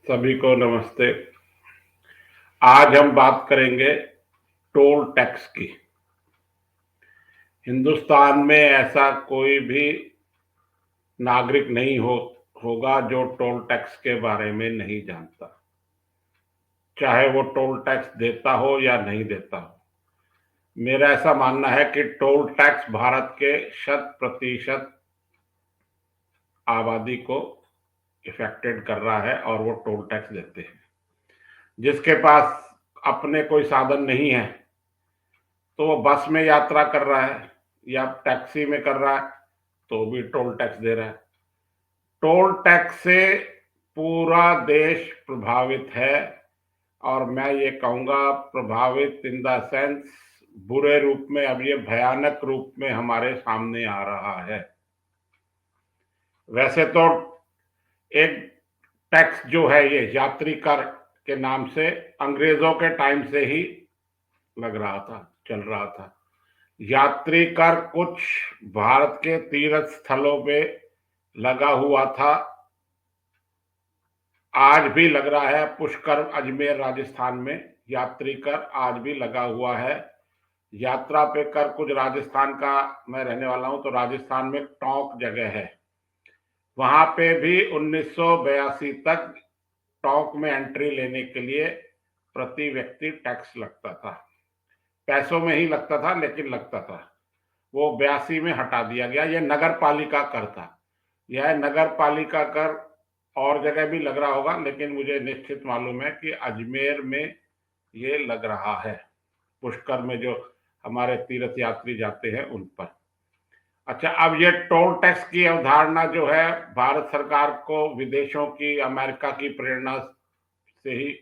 सभी को नमस्ते। आज हम बात करेंगे टोल टैक्स की। हिंदुस्तान में ऐसा कोई भी नागरिक नहीं होगा जो टोल टैक्स के बारे में नहीं जानता, चाहे वो टोल टैक्स देता हो या नहीं देता हो। मेरा ऐसा मानना है कि टोल टैक्स भारत के 100% आबादी को इफेक्टेड कर रहा है और वो टोल टैक्स देते हैं। जिसके पास अपने कोई साधन नहीं है तो वो बस में यात्रा कर रहा है या टैक्सी में कर रहा है तो भी टोल टैक्स दे रहा है। टोल टैक्स से पूरा देश प्रभावित है और मैं ये कहूंगा प्रभावित इन द सेंस बुरे रूप में। अब ये भयानक रूप में हमारे सामने आ रहा है। वैसे तो एक टैक्स जो है ये यात्री कर के नाम से अंग्रेजों के टाइम से ही लग रहा था, चल रहा था। यात्री कर कुछ भारत के तीर्थ स्थलों पे लगा हुआ था, आज भी लग रहा है। पुष्कर अजमेर राजस्थान में यात्री कर आज भी लगा हुआ है। यात्रा पे कर कुछ राजस्थान का, मैं रहने वाला हूं तो राजस्थान में टोंक जगह है, वहां पे भी 1982 तक टोंक में एंट्री लेने के लिए प्रति व्यक्ति टैक्स लगता था। पैसों में ही लगता था लेकिन लगता था। वो 82 में हटा दिया गया। यह नगर पालिका कर था। यह नगर पालिका कर और जगह भी लग रहा होगा लेकिन मुझे निश्चित मालूम है कि अजमेर में ये लग रहा है, पुष्कर में जो हमारे तीर्थ यात्री जाते हैं उन पर। अच्छा, अब ये टोल टैक्स की अवधारणा जो है भारत सरकार को विदेशों की, अमेरिका की प्रेरणा से ही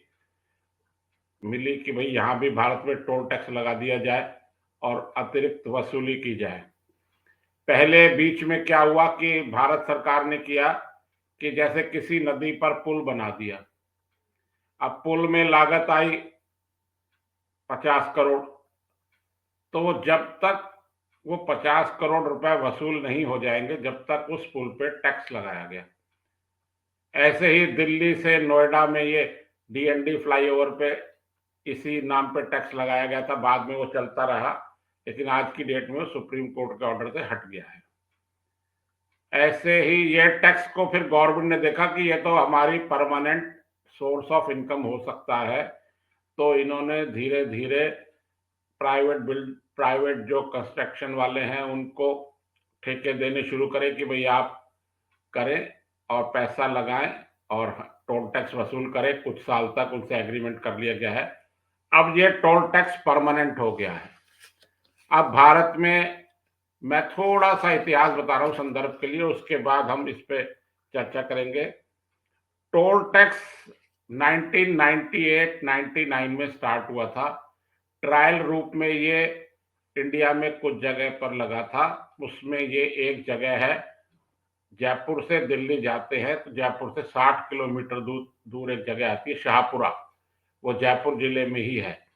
मिली कि भाई यहां भी भारत में टोल टैक्स लगा दिया जाए और अतिरिक्त वसूली की जाए। पहले बीच में क्या हुआ कि भारत सरकार ने किया कि जैसे किसी नदी पर पुल बना दिया। अब पुल में लागत आई 50 करोड़, तो वो जब तक वो 50 करोड़ रुपए वसूल नहीं हो जाएंगे जब तक उस पुल पे टैक्स लगाया गया। ऐसे ही दिल्ली से नोएडा में ये डीएनडी फ्लाईओवर पे इसी नाम पे टैक्स लगाया गया था, बाद में वो चलता रहा लेकिन आज की डेट में सुप्रीम कोर्ट के ऑर्डर से हट गया है। ऐसे ही ये टैक्स को फिर गवर्नमेंट ने देखा कि ये तो हमारी परमानेंट सोर्स ऑफ इनकम हो सकता है, तो इन्होंने धीरे धीरे प्राइवेट जो कंस्ट्रक्शन वाले हैं उनको ठेके देने शुरू करें कि भाई आप करें और पैसा लगाएं और टोल टैक्स वसूल करें। कुछ साल तक उनसे एग्रीमेंट कर लिया गया है। अब ये टोल टैक्स परमानेंट हो गया है। अब भारत में मैं थोड़ा सा इतिहास बता रहा हूं संदर्भ के लिए, उसके बाद हम इस पे चर्चा करेंगे। टोल टैक्स 1998-99 में स्टार्ट हुआ था। ट्रायल रूप में ये इंडिया में कुछ जगह पर लगा था। उसमें ये एक जगह है, जयपुर से दिल्ली जाते हैं तो जयपुर से 60 किलोमीटर दूर एक जगह आती है शाहपुरा, वो जयपुर जिले में ही है।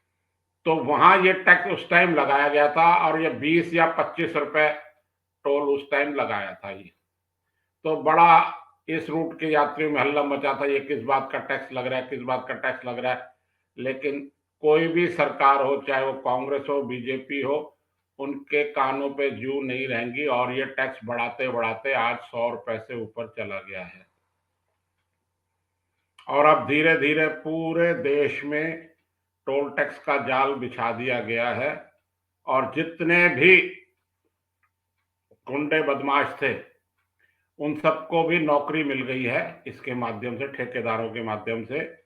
तो वहां ये टैक्स उस टाइम लगाया गया था और ये 20 या 25 रुपए टोल उस टाइम लगाया था। ये तो बड़ा इस रूट के यात्रियों में हल्ला मचा था, ये किस बात का टैक्स लग रहा है, किस बात का टैक्स लग रहा है। लेकिन कोई भी सरकार हो, चाहे वो कांग्रेस हो, बीजेपी हो, उनके कानों पे जू नहीं रहेंगी और ये टैक्स बढ़ाते बढ़ाते आज 100 रुपए से ऊपर चला गया है। और अब धीरे धीरे पूरे देश में टोल टैक्स का जाल बिछा दिया गया है और जितने भी गुंडे बदमाश थे उन सबको भी नौकरी मिल गई है इसके माध्यम से, ठेकेदारों के माध्यम से।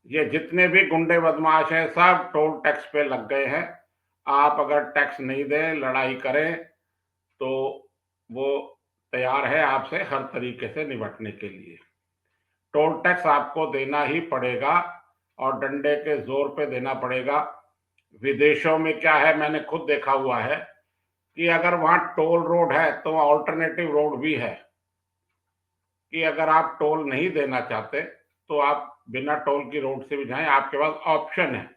ये जितने भी गुंडे बदमाश हैं सब टोल टैक्स पे लग गए हैं। आप अगर टैक्स नहीं दें, लड़ाई करें, तो वो तैयार है आपसे हर तरीके से निपटने के लिए। टोल टैक्स आपको देना ही पड़ेगा और डंडे के जोर पे देना पड़ेगा। विदेशों में क्या है, मैंने खुद देखा हुआ है कि अगर वहां टोल रोड है तो ऑल्टरनेटिव रोड भी है कि अगर आप टोल नहीं देना चाहते तो आप बिना टोल की रोड से भी जाएं, आपके पास ऑप्शन है।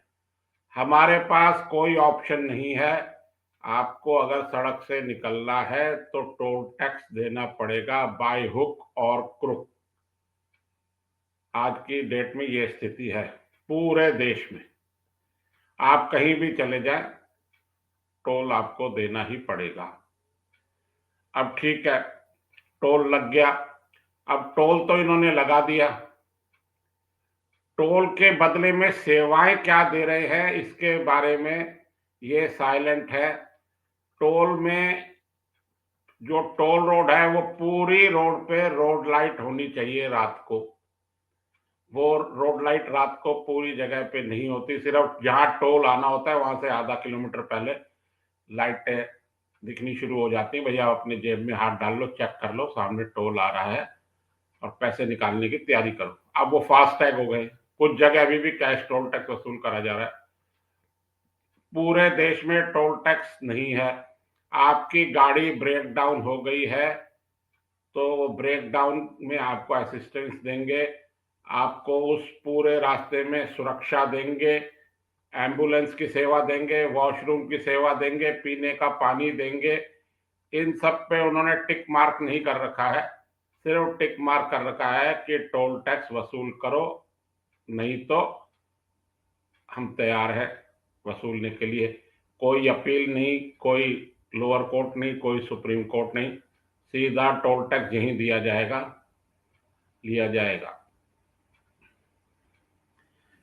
हमारे पास कोई ऑप्शन नहीं है। आपको अगर सड़क से निकलना है तो टोल टैक्स देना पड़ेगा बाय हुक और क्रुक। आज की डेट में ये स्थिति है पूरे देश में। आप कहीं भी चले जाएं, टोल आपको देना ही पड़ेगा। अब ठीक है, टोल लग गया। अब टोल तो इन्होंने लगा दिया, टोल के बदले में सेवाएं क्या दे रहे हैं इसके बारे में ये साइलेंट है। टोल में जो टोल रोड है वो पूरी रोड पे रोड लाइट होनी चाहिए रात को। वो रोड लाइट रात को पूरी जगह पे नहीं होती, सिर्फ जहां टोल आना होता है वहां से आधा किलोमीटर पहले लाइटें दिखनी शुरू हो जाती है। भैया अपने जेब में हाथ डाल लो, चेक कर लो, सामने टोल आ रहा है और पैसे निकालने की तैयारी करो। अब वो फास्ट टैग हो गए, कुछ जगह अभी भी कैश टोल टैक्स वसूल करा जा रहा है। पूरे देश में टोल टैक्स नहीं है। आपकी गाड़ी ब्रेक डाउन हो गई है तो ब्रेक डाउन में आपको असिस्टेंस देंगे, आपको उस पूरे रास्ते में सुरक्षा देंगे, एम्बुलेंस की सेवा देंगे, वॉशरूम की सेवा देंगे, पीने का पानी देंगे। इन सब पे उन्होंने टिक मार्क नहीं कर रखा है, सिर्फ टिक मार्क कर रखा है कि टोल टैक्स वसूल करो, नहीं तो हम तैयार है वसूलने के लिए। कोई अपील नहीं, कोई लोअर कोर्ट नहीं, कोई सुप्रीम कोर्ट नहीं, सीधा टोल टैक्स यहीं दिया जाएगा, लिया जाएगा।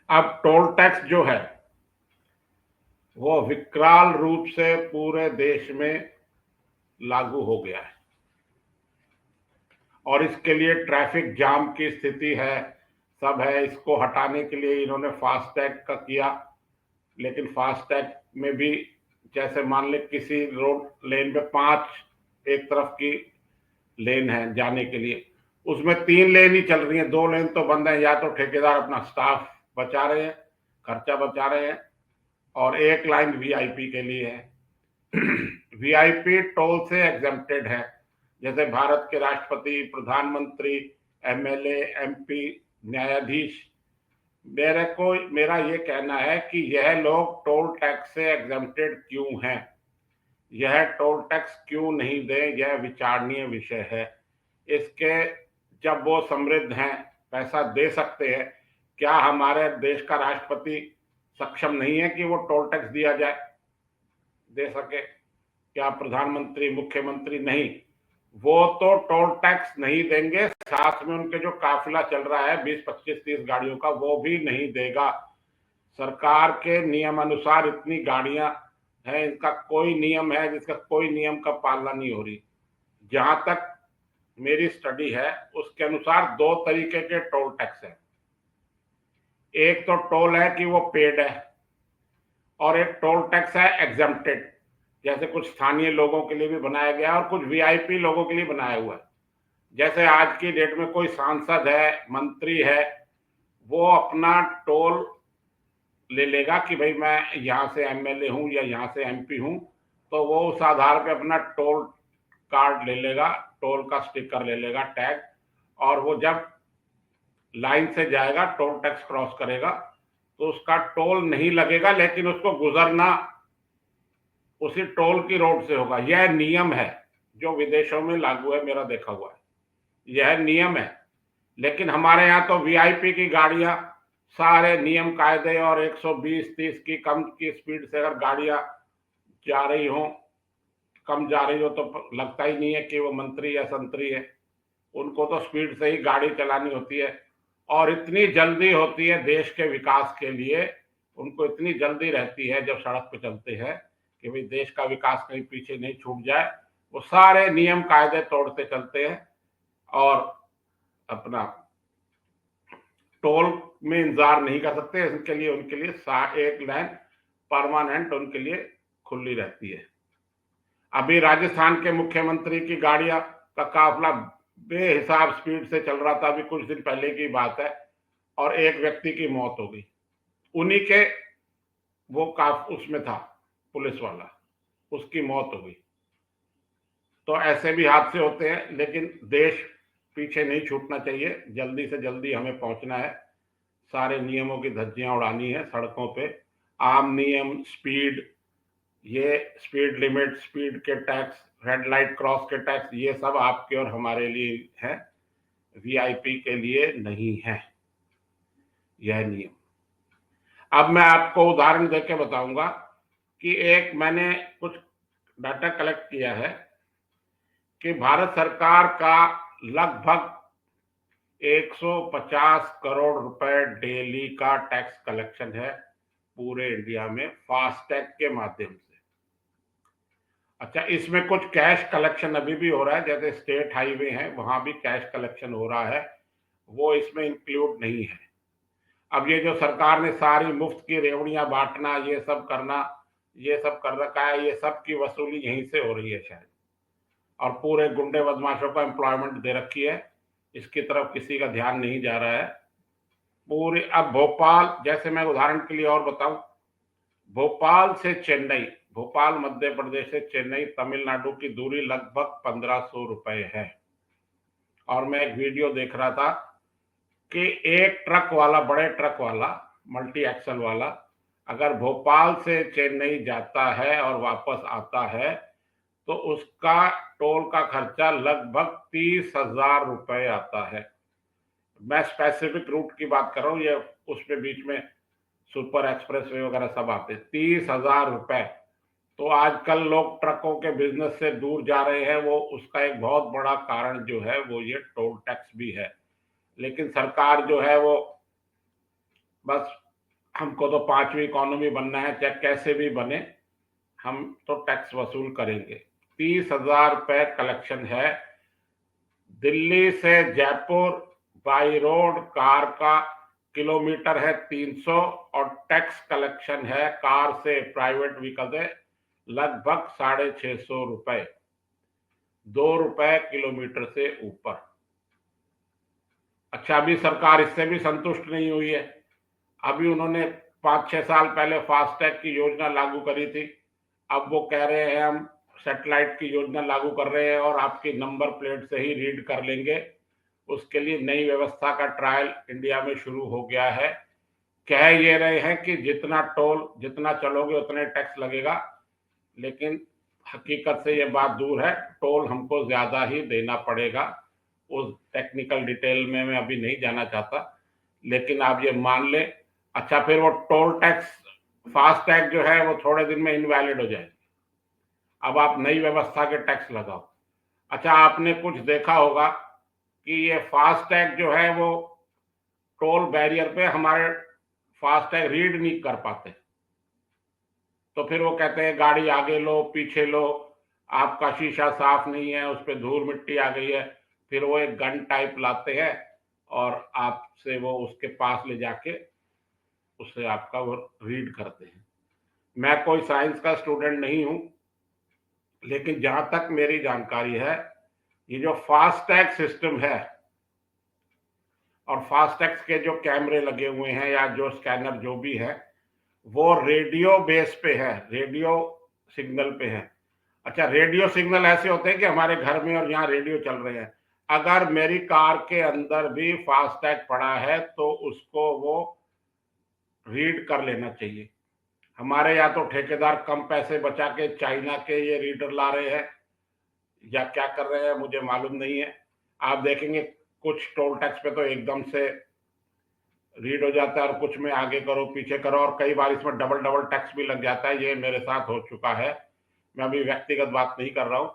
अब टोल टैक्स जो है वो विकराल रूप से पूरे देश में लागू हो गया है और इसके लिए ट्रैफिक जाम की स्थिति है, सब है। इसको हटाने के लिए इन्होंने फास्टैग का किया, लेकिन फास्टैग में भी जैसे मान ले किसी रोड लेन पे 5 एक तरफ की लेन है जाने के लिए, उसमें 3 लेन ही चल रही हैं, 2 लेन तो बंद है। या तो ठेकेदार अपना स्टाफ बचा रहे हैं, खर्चा बचा रहे हैं, और एक लाइन वीआईपी के लिए है। वीआईपी टोल से एग्जेम्प्टेड है, जैसे भारत के राष्ट्रपति, प्रधानमंत्री, एमएलए, एमपी, न्यायाधीश। मेरा ये कहना है कि यह लोग टोल टैक्स से एग्जेम्प्टेड क्यों हैं, यह टोल टैक्स क्यों नहीं दें, यह विचारणीय विषय है। इसके जब वो समृद्ध हैं, पैसा दे सकते हैं, क्या हमारे देश का राष्ट्रपति सक्षम नहीं है कि वो टोल टैक्स दिया जाए, दे सके? क्या प्रधानमंत्री, मुख्यमंत्री नहीं? वो तो टोल टैक्स नहीं देंगे, साथ में उनके जो काफिला चल रहा है 20, 25, 30 गाड़ियों का, वो भी नहीं देगा। सरकार के नियम अनुसार इतनी गाड़ियां हैं, इनका कोई नियम है जिसका कोई नियम का पालना नहीं हो रही। जहां तक मेरी स्टडी है उसके अनुसार 2 तरीके के टोल टैक्स है। एक तो टोल है कि वो पेड है, और एक टोल टैक्स है एग्जेम्प्टेड, जैसे कुछ स्थानीय लोगों के लिए भी बनाया गया और कुछ वीआईपी लोगों के लिए बनाया हुआ है। जैसे आज की डेट में कोई सांसद है, मंत्री है, वो अपना टोल ले लेगा कि भाई मैं यहाँ से एमएलए हूँ या यहाँ से एमपी हूँ, तो वो उस आधार पे अपना टोल कार्ड ले लेगा, टोल का स्टिकर ले लेगा, टैग, और वो जब लाइन से जाएगा, टोल टैक्स क्रॉस करेगा, तो उसका टोल नहीं लगेगा, लेकिन उसको गुजरना उसी टोल की रोड से होगा। यह नियम है जो विदेशों में लागू है, मेरा देखा हुआ है, यह नियम है। लेकिन हमारे यहाँ तो वीआईपी की गाड़ियां सारे नियम कायदे और 120-30 की कम की स्पीड से अगर गाड़ियां जा रही हो, कम जा रही हो, तो लगता ही नहीं है कि वो मंत्री या संतरी है। उनको तो स्पीड से ही गाड़ी चलानी होती है, और इतनी जल्दी होती है देश के विकास के लिए, उनको इतनी जल्दी रहती है जब सड़क पे चलते हैं कि भाई देश का विकास कहीं पीछे नहीं छूट जाए। वो सारे नियम कायदे तोड़ते चलते हैं और अपना टोल में इंतजार नहीं कर सकते। उनके लिए एक लाइन परमानेंट उनके लिए खुली रहती है। अभी राजस्थान के मुख्यमंत्री की गाड़ियां का काफिला बेहिसाब स्पीड से चल रहा था, अभी कुछ दिन पहले की बात है, और एक व्यक्ति की मौत हो गई। उन्हीं के वो उसमें था पुलिस वाला, उसकी मौत हो गई। तो ऐसे भी हादसे होते हैं, लेकिन देश पीछे नहीं छूटना चाहिए, जल्दी से जल्दी हमें पहुंचना है, सारे नियमों की धज्जियां उड़ानी है सड़कों पे। आम नियम, स्पीड, ये स्पीड लिमिट, स्पीड के टैक्स, रेड लाइट क्रॉस के टैक्स, ये सब आपके और हमारे लिए है, वीआईपी के लिए नहीं है। यह नियम। अब मैं आपको उदाहरण देके बताऊंगा कि एक मैंने कुछ डाटा कलेक्ट किया है कि भारत सरकार का लगभग 150 करोड़ रुपए डेली का टैक्स कलेक्शन है पूरे इंडिया में फास्टैग के माध्यम से। अच्छा, इसमें कुछ कैश कलेक्शन अभी भी हो रहा है, जैसे स्टेट हाईवे है वहां भी कैश कलेक्शन हो रहा है, वो इसमें इंक्लूड नहीं है। अब ये जो सरकार ने सारी मुफ्त की रेवड़ियां बांटना, ये सब करना, ये सब कर रखा है, ये सब की वसूली यहीं से हो रही है शायद, और पूरे गुंडे बदमाशों को एम्प्लॉयमेंट दे रखी है, इसकी तरफ किसी का ध्यान नहीं जा रहा है पूरे। अब भोपाल, जैसे मैं उदाहरण के लिए और बताऊं, भोपाल से चेन्नई, भोपाल मध्य प्रदेश से चेन्नई तमिलनाडु की दूरी लगभग 1500 रुपए है। और मैं एक वीडियो देख रहा था कि एक ट्रक वाला, बड़े ट्रक वाला, मल्टी एक्सल वाला, अगर भोपाल से चेन्नई जाता है और वापस आता है तो उसका टोल का खर्चा लगभग 30,000 रुपए आता है। मैं स्पेसिफिक रूट की बात कर रहा हूँ, ये उसमें बीच में सुपर एक्सप्रेस वे वगैरह सब आते, 30,000 रुपए। तो आजकल लोग ट्रकों के बिजनेस से दूर जा रहे हैं, वो उसका एक बहुत बड़ा कारण जो है वो ये टोल टैक्स भी है। लेकिन सरकार जो है वो बस, हमको तो पांचवी इकोनॉमी बनना है, चाहे कैसे भी बने, हम तो टैक्स वसूल करेंगे। 30,000 रुपए कलेक्शन है। दिल्ली से जयपुर बाई रोड कार का किलोमीटर है 300 और टैक्स कलेक्शन है कार से, प्राइवेट व्हीकल से, लगभग 650 रुपए, 2 रुपए किलोमीटर से ऊपर। अच्छा, अभी सरकार इससे भी संतुष्ट नहीं हुई है। अभी उन्होंने 5-6 साल पहले फास्टैग की योजना लागू करी थी, अब वो कह रहे हैं हम सैटेलाइट की योजना लागू कर रहे हैं और आपकी नंबर प्लेट से ही रीड कर लेंगे। उसके लिए नई व्यवस्था का ट्रायल इंडिया में शुरू हो गया है। कह ये रहे हैं कि जितना टोल, जितना चलोगे उतने टैक्स लगेगा, लेकिन हकीकत से ये बात दूर है, टोल हमको ज्यादा ही देना पड़ेगा। उस टेक्निकल डिटेल में मैं अभी नहीं जाना चाहता, लेकिन आप ये मान लें। अच्छा, फिर वो टोल टैक्स, फास्ट टैग जो है वो थोड़े दिन में इनवैलिड हो जाएगी। अब आप नई व्यवस्था के टैक्स लगाओ। अच्छा, आपने कुछ देखा होगा कि ये फास्ट टैग जो है वो टोल बैरियर पे हमारे फास्ट टैग रीड नहीं कर पाते, तो फिर वो कहते हैं गाड़ी आगे लो पीछे लो, आपका शीशा साफ नहीं है, उस पर धूल मिट्टी आ गई है। फिर वो एक गन टाइप लाते हैं और आपसे वो उसके पास ले जाके उससे आपका वो रीड करते हैं। मैं कोई साइंस का स्टूडेंट नहीं हूं, लेकिन जहां तक मेरी जानकारी है, ये जो फास्टैग सिस्टम है और फास्टैग के जो कैमरे लगे हुए हैं या जो स्कैनर जो भी है, वो रेडियो बेस पे है, रेडियो सिग्नल पे है। अच्छा, रेडियो सिग्नल ऐसे होते हैं कि हमारे घर में और यहाँ रेडियो चल रहे हैं। अगर मेरी कार के अंदर भी फास्टैग पड़ा है तो उसको वो रीड कर लेना चाहिए। हमारे यहाँ तो ठेकेदार कम पैसे बचा के चाइना के ये रीडर ला रहे हैं, या क्या कर रहे हैं मुझे मालूम नहीं है। आप देखेंगे कुछ टोल टैक्स पे तो एकदम से रीड हो जाता है और कुछ में आगे करो पीछे करो, और कई बार इसमें डबल डबल टैक्स भी लग जाता है। ये मेरे साथ हो चुका है, मैं अभी व्यक्तिगत बात नहीं कर रहा हूं।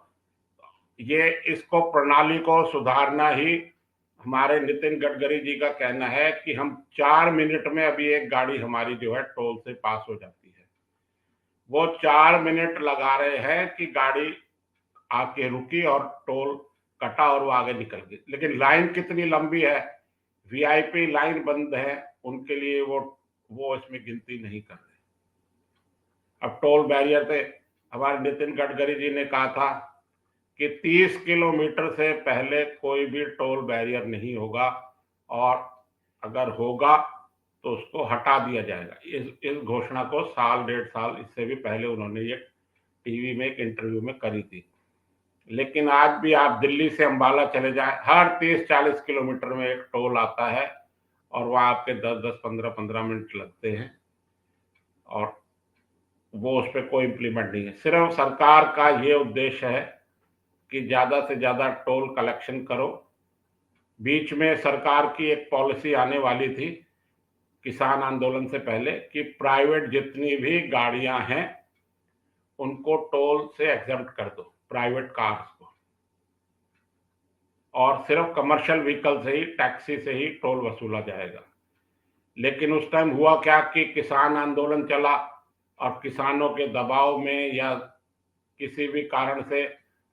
ये इसको, प्रणाली को सुधारना ही हमारे नितिन गडकरी जी का कहना है कि हम 4 मिनट में, अभी एक गाड़ी हमारी जो है टोल से पास हो जाती है, वो 4 मिनट लगा रहे हैं कि गाड़ी आके रुकी और टोल कटा और वो आगे निकल गई। लेकिन लाइन कितनी लंबी है, वीआईपी लाइन बंद है, उनके लिए वो इसमें गिनती नहीं कर रहे। अब टोल बैरियर पे हमारे नितिन गडकरी जी ने कहा था कि 30 किलोमीटर से पहले कोई भी टोल बैरियर नहीं होगा, और अगर होगा तो उसको हटा दिया जाएगा। इस घोषणा को साल 1.5 साल इससे भी पहले उन्होंने ये टीवी में एक इंटरव्यू में करी थी। लेकिन आज भी आप दिल्ली से अंबाला चले जाएं, हर 30-40 किलोमीटर में एक टोल आता है और वहां आपके 10-10, 15-15 मिनट लगते हैं, और वो उस पर कोई इंप्लीमेंट नहीं है। सिर्फ सरकार का ये उद्देश्य है कि ज्यादा से ज्यादा टोल कलेक्शन करो। बीच में सरकार की एक पॉलिसी आने वाली थी किसान आंदोलन से पहले कि प्राइवेट जितनी भी गाड़ियां हैं उनको टोल से एग्जेम्प्ट कर दो, प्राइवेट कार्स को, और सिर्फ कमर्शियल व्हीकल से ही, टैक्सी से ही टोल वसूला जाएगा। लेकिन उस टाइम हुआ क्या कि किसान आंदोलन चला और किसानों के दबाव में या किसी भी कारण से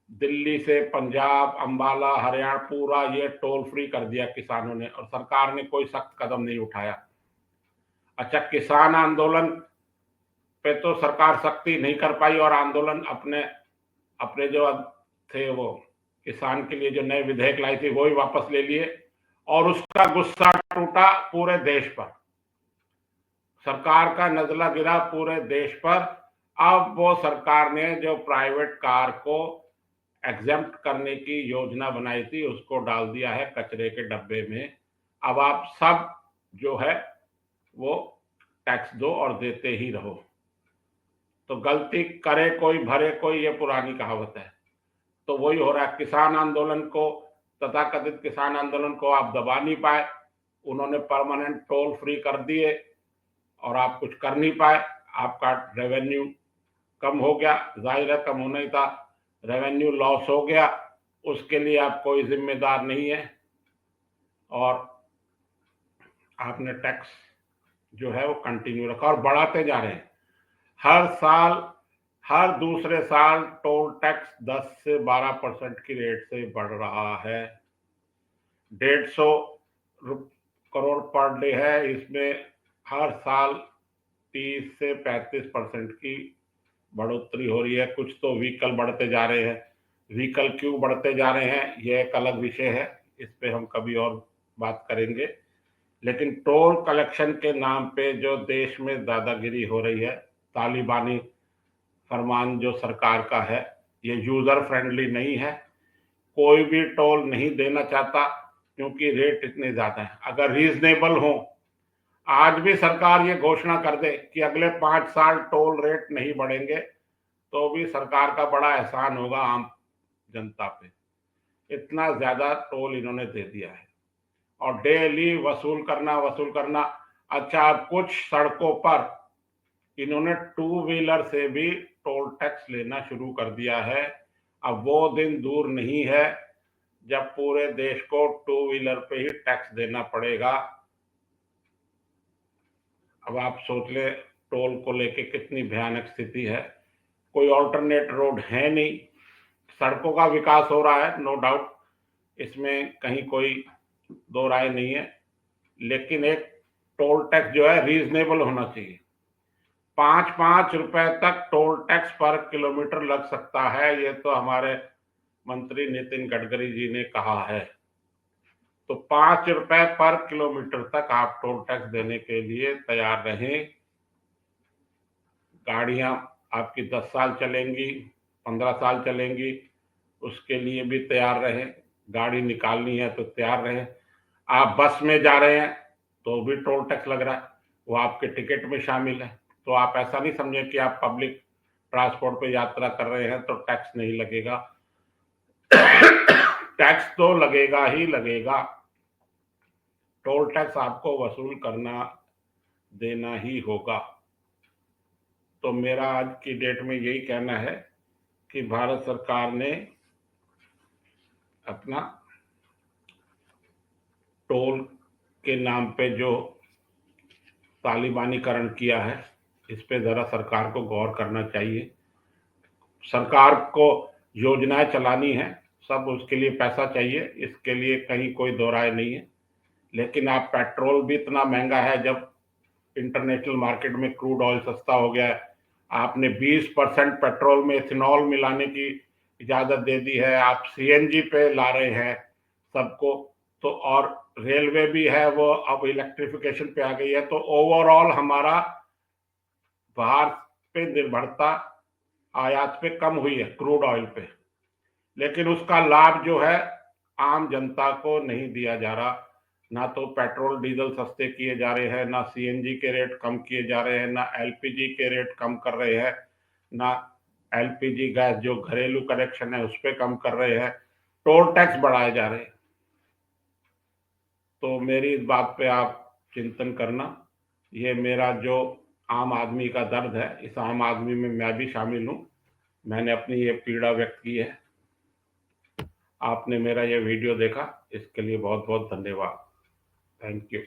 दिल्ली से पंजाब, अंबाला, हरियाणा पूरा ये टोल फ्री कर दिया किसानों ने, और सरकार ने कोई सख्त कदम नहीं उठाया। अच्छा, किसान आंदोलन पे तो सरकार सख्ती नहीं कर पाई और आंदोलन अपने अपने जो थे वो किसान के लिए जो नए विधेयक लाई थी वो ही वापस ले लिए, और उसका गुस्सा टूटा पूरे देश पर, सरकार का नजला गिरा पूरे देश पर। अब वो सरकार ने जो प्राइवेट कार को एग्जेम्प्ट करने की योजना बनाई थी उसको डाल दिया है कचरे के डब्बे में। अब आप सब जो है वो टैक्स दो और देते ही रहो। तो गलती करे कोई भरे कोई, ये पुरानी कहावत है। तो वही हो रहा है, किसान आंदोलन को, तथाकथित किसान आंदोलन को आप दबा नहीं पाए, उन्होंने परमानेंट टोल फ्री कर दिए और आप कुछ कर नहीं पाए, आपका रेवेन्यू कम हो गया, जाहिर है कम होना ही था, रेवेन्यू लॉस हो गया, उसके लिए आप कोई जिम्मेदार नहीं है, और आपने टैक्स जो है वो कंटिन्यू रखा और बढ़ाते जा रहे हैं। हर साल, हर दूसरे साल टोल टैक्स 10 से 12% की रेट से बढ़ रहा है। 150 करोड़ पर डे है, इसमें हर साल 30 से 35% की बढ़ोतरी हो रही है। कुछ तो व्हीकल बढ़ते जा रहे हैं, व्हीकल क्यों बढ़ते जा रहे हैं यह एक अलग विषय है, इस पे हम कभी और बात करेंगे। लेकिन टोल कलेक्शन के नाम पे जो देश में दादागिरी हो रही है, तालिबानी फरमान जो सरकार का है, ये यूजर फ्रेंडली नहीं है। कोई भी टोल नहीं देना चाहता क्योंकि रेट इतने ज्यादा है। अगर रीजनेबल हो, आज भी सरकार ये घोषणा कर दे कि अगले 5 साल टोल रेट नहीं बढ़ेंगे, तो भी सरकार का बड़ा एहसान होगा आम जनता पे। इतना ज्यादा टोल इन्होंने दे दिया है और डेली वसूल करना। अच्छा, अब कुछ सड़कों पर इन्होंने 2 व्हीलर से भी टोल टैक्स लेना शुरू कर दिया है। अब वो दिन दूर नहीं है जब पूरे देश को 2 व्हीलर पे ही टैक्स देना पड़ेगा। अब आप सोच ले टोल को लेके कितनी भयानक स्थिति है। कोई ऑल्टरनेट रोड है नहीं, सड़कों का विकास हो रहा है, नो डाउट, इसमें कहीं कोई दो राय नहीं है, लेकिन एक टोल टैक्स जो है रीजनेबल होना चाहिए। 5-5 रुपए तक टोल टैक्स पर किलोमीटर लग सकता है, ये तो हमारे मंत्री नितिन गडकरी जी ने कहा है। तो 5 रुपए पर किलोमीटर तक आप टोल टैक्स देने के लिए तैयार रहें। गाड़ियां आपकी 10 साल चलेंगी, 15 साल चलेंगी, उसके लिए भी तैयार रहें। गाड़ी निकालनी है तो तैयार रहें। आप बस में जा रहे हैं तो भी टोल टैक्स लग रहा है, वो आपके टिकट में शामिल है। तो आप ऐसा नहीं समझें कि आप पब्लिक ट्रांसपोर्ट पे यात्रा कर रहे हैं तो टैक्स नहीं लगेगा। टैक्स तो लगेगा ही लगेगा, टोल टैक्स आपको वसूल करना देना ही होगा। तो मेरा आज की डेट में यही कहना है कि भारत सरकार ने अपना टोल के नाम पे जो तालिबानीकरण किया है, इस पे जरा सरकार को गौर करना चाहिए। सरकार को योजनाएं चलानी है, सब उसके लिए पैसा चाहिए, इसके लिए कहीं कोई दो राय नहीं है। लेकिन आप पेट्रोल भी इतना महंगा है, जब इंटरनेशनल मार्केट में क्रूड ऑयल सस्ता हो गया है, आपने 20% पेट्रोल में इथेनॉल मिलाने की इजाजत दे दी है, आप सीएनजी पे ला रहे हैं सबको, तो और रेलवे भी है वो अब इलेक्ट्रिफिकेशन पे आ गई है। तो ओवरऑल हमारा बाहर पे निर्भरता आयात पे कम हुई है क्रूड ऑयल पे, लेकिन उसका लाभ जो है आम जनता को नहीं दिया जा रहा। ना तो पेट्रोल डीजल सस्ते किए जा रहे हैं, ना सीएनजी के रेट कम किए जा रहे हैं, ना एलपीजी के रेट कम कर रहे हैं, ना एलपीजी गैस जो घरेलू कनेक्शन है उस पर कम कर रहे हैं, टोल टैक्स बढ़ाए जा रहे हैं। तो मेरी इस बात पे आप चिंतन करना ये मेरा जो आम आदमी का दर्द है, इस आम आदमी में मैं भी शामिल हूँ। मैंने अपनी ये पीड़ा व्यक्त की है। आपने मेरा ये वीडियो देखा, इसके लिए बहुत बहुत धन्यवाद। Thank you.